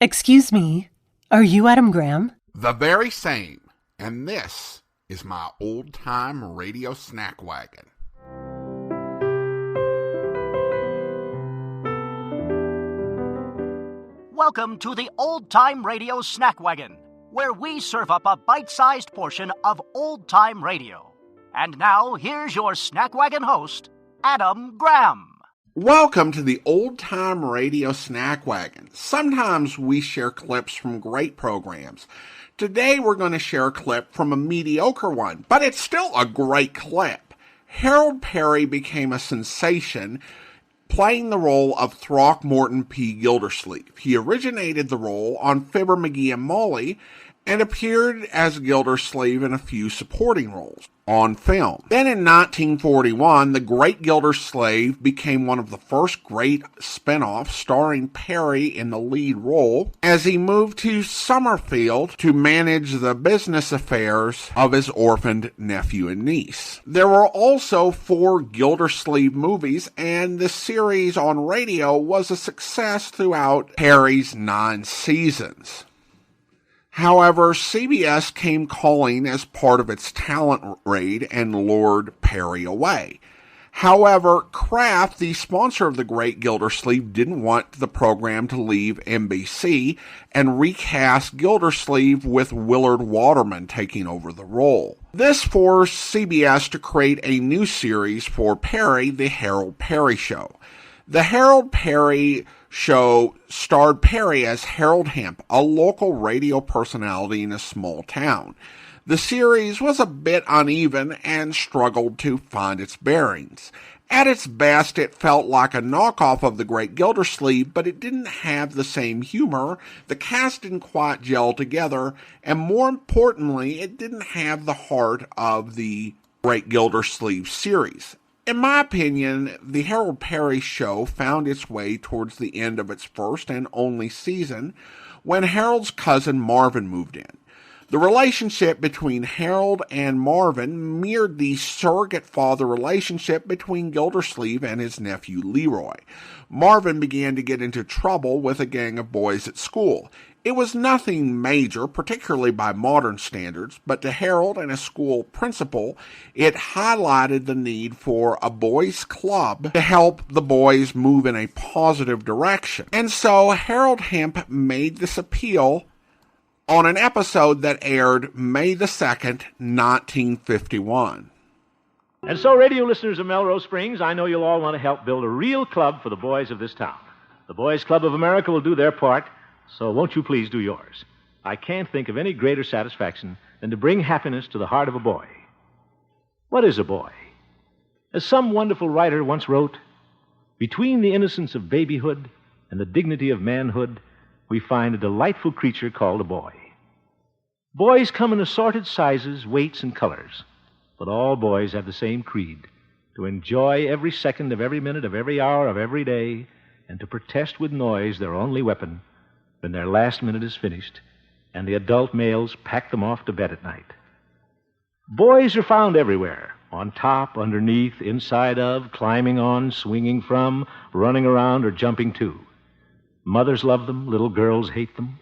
Excuse me, are you Adam Graham? The very same. And this is my old-time radio snack wagon. Welcome to the Old-Time Radio Snack Wagon, where we serve up a bite-sized portion of old-time radio. And now, here's your Snack Wagon host, Adam Graham. Welcome to the Old-Time Radio Snack Wagon. Sometimes we share clips from great programs. Today we're going to share a clip from a mediocre one, but it's still a great clip. Harold Peary became a sensation playing the role of Throckmorton P. Gildersleeve. He originated the role on Fibber, McGee and Molly and appeared as Gildersleeve in a few supporting roles on film. Then in 1941, The Great Gildersleeve became one of the first great spin-offs starring Peary in the lead role as he moved to Summerfield to manage the business affairs of his orphaned nephew and niece. There were also 4 Gildersleeve movies, and the series on radio was a success throughout Peary's 9 seasons. However, CBS came calling as part of its talent raid and lured Peary away. However, Kraft, the sponsor of The Great Gildersleeve, didn't want the program to leave NBC and recast Gildersleeve with Willard Waterman taking over the role. This forced CBS to create a new series for Peary, The Harold Peary Show. The Harold Peary Show starred Peary as Harold Hemp, a local radio personality in a small town. The series was a bit uneven and struggled to find its bearings. At its best, it felt like a knockoff of The Great Gildersleeve, but it didn't have the same humor, the cast didn't quite gel together, and more importantly, it didn't have the heart of the Great Gildersleeve series. In my opinion, the Harold Peary Show found its way towards the end of its first and only season when Harold's cousin Marvin moved in. The relationship between Harold and Marvin mirrored the surrogate father relationship between Gildersleeve and his nephew Leroy. Marvin began to get into trouble with a gang of boys at school. It was nothing major, particularly by modern standards, but to Harold and a school principal, it highlighted the need for a boys' club to help the boys move in a positive direction. And so Harold Hemp made this appeal on an episode that aired May the 2nd, 1951. And so, radio listeners of Melrose Springs, I know you'll all want to help build a real club for the boys of this town. The Boys Club of America will do their part, so won't you please do yours? I can't think of any greater satisfaction than to bring happiness to the heart of a boy. What is a boy? As some wonderful writer once wrote, between the innocence of babyhood and the dignity of manhood, we find a delightful creature called a boy. Boys come in assorted sizes, weights, and colors, but all boys have the same creed, to enjoy every second of every minute of every hour of every day, and to protest with noise their only weapon when their last minute is finished and the adult males pack them off to bed at night. Boys are found everywhere, on top, underneath, inside of, climbing on, swinging from, running around, or jumping to. Mothers love them, little girls hate them.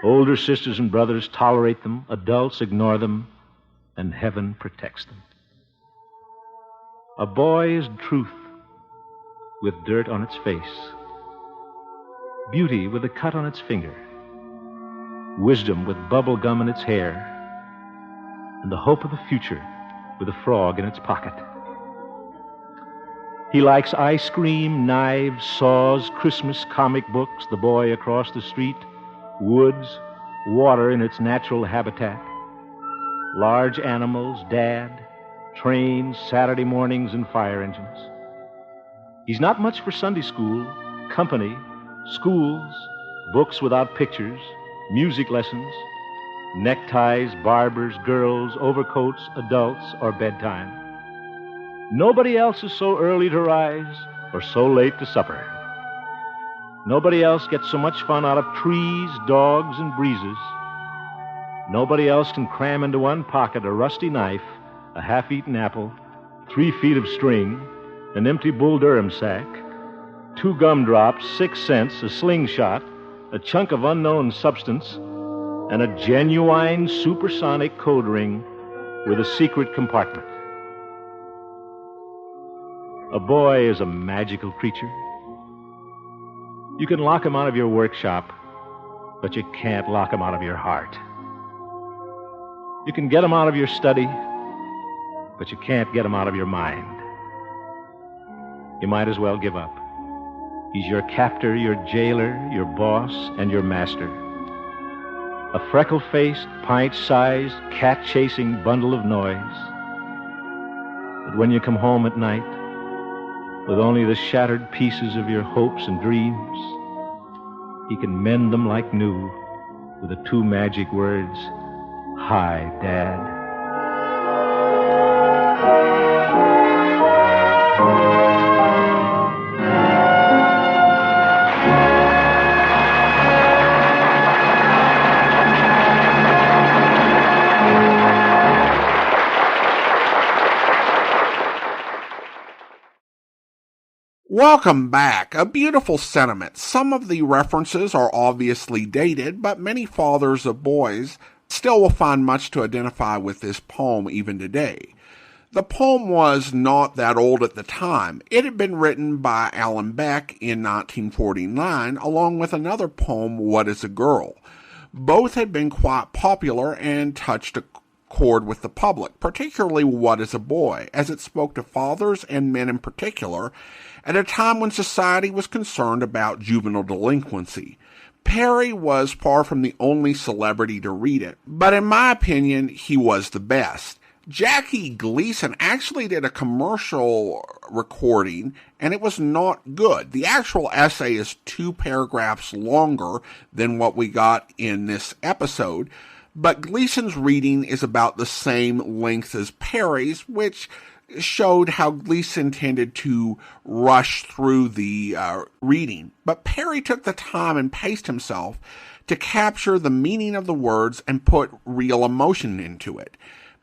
Older sisters and brothers tolerate them, adults ignore them, and heaven protects them. A boy is truth with dirt on its face, beauty with a cut on its finger, wisdom with bubble gum in its hair, and the hope of the future with a frog in its pocket. He likes ice cream, knives, saws, Christmas comic books, the boy across the street, woods, water in its natural habitat, large animals, Dad, trains, Saturday mornings, and fire engines. He's not much for Sunday school, company, schools, books without pictures, music lessons, neckties, barbers, girls, overcoats, adults, or bedtime. Nobody else is so early to rise or so late to supper. Nobody else gets so much fun out of trees, dogs, and breezes. Nobody else can cram into one pocket a rusty knife, a half-eaten apple, 3 feet of string, an empty Bull Durham sack, 2 gumdrops, 6 cents, a slingshot, a chunk of unknown substance, and a genuine supersonic code ring with a secret compartment. A boy is a magical creature. You can lock him out of your workshop, but you can't lock him out of your heart. You can get him out of your study, but you can't get him out of your mind. You might as well give up. He's your captor, your jailer, your boss, and your master. A freckle-faced, pint-sized, cat-chasing bundle of noise. But when you come home at night, with only the shattered pieces of your hopes and dreams, he can mend them like new with the two magic words, "Hi, Dad." Welcome back. A beautiful sentiment. Some of the references are obviously dated, but many fathers of boys still will find much to identify with this poem even today. The poem was not that old at the time. It had been written by Alan Beck in 1949, along with another poem, What is a Girl? Both had been quite popular and touched a chord with the public, particularly What is a Boy, as it spoke to fathers and men in particular, at a time when society was concerned about juvenile delinquency. Peary was far from the only celebrity to read it, but in my opinion, he was the best. Jackie Gleason actually did a commercial recording, and it was not good. The actual essay is 2 paragraphs longer than what we got in this episode, but Gleason's reading is about the same length as Peary's, which showed how Gleason tended to rush through the reading. But Peary took the time and paced himself to capture the meaning of the words and put real emotion into it.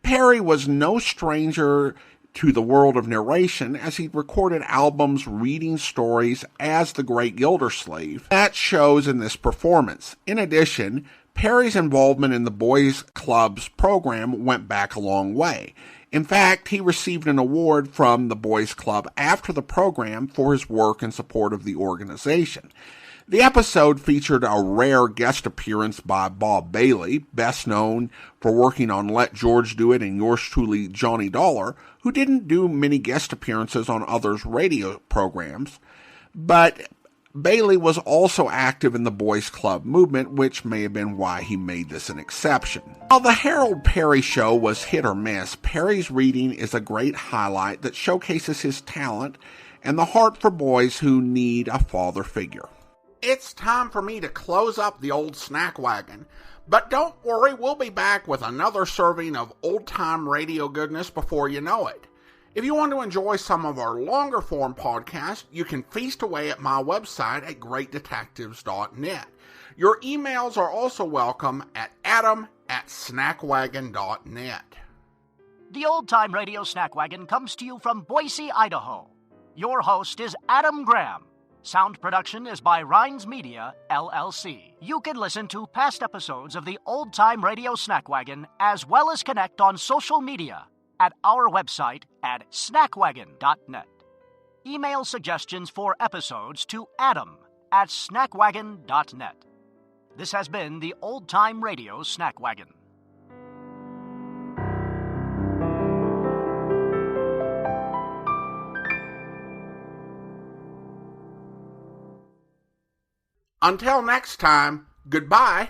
Peary was no stranger to the world of narration, as he recorded albums reading stories as the Great Gildersleeve. That shows in this performance. In addition, Peary's involvement in the Boys Club's program went back a long way. In fact, he received an award from the Boys Club after the program for his work in support of the organization. The episode featured a rare guest appearance by Bob Bailey, best known for working on Let George Do It and Yours Truly, Johnny Dollar, who didn't do many guest appearances on others' radio programs. But Bailey was also active in the Boys Club movement, which may have been why he made this an exception. While the Harold Peary Show was hit or miss, Peary's reading is a great highlight that showcases his talent and the heart for boys who need a father figure. It's time for me to close up the old snack wagon, but don't worry, we'll be back with another serving of old-time radio goodness before you know it. If you want to enjoy some of our longer form podcasts, you can feast away at my website at greatdetectives.net. Your emails are also welcome at adam@snackwagon.net. The Old Time Radio Snack Wagon comes to you from Boise, Idaho. Your host is Adam Graham. Sound production is by Rhines Media, LLC. You can listen to past episodes of the Old Time Radio Snack Wagon as well as connect on social media at our website at snackwagon.net. Email suggestions for episodes to adam@snackwagon.net. This has been the Old Time Radio Snack Wagon. Until next time, goodbye.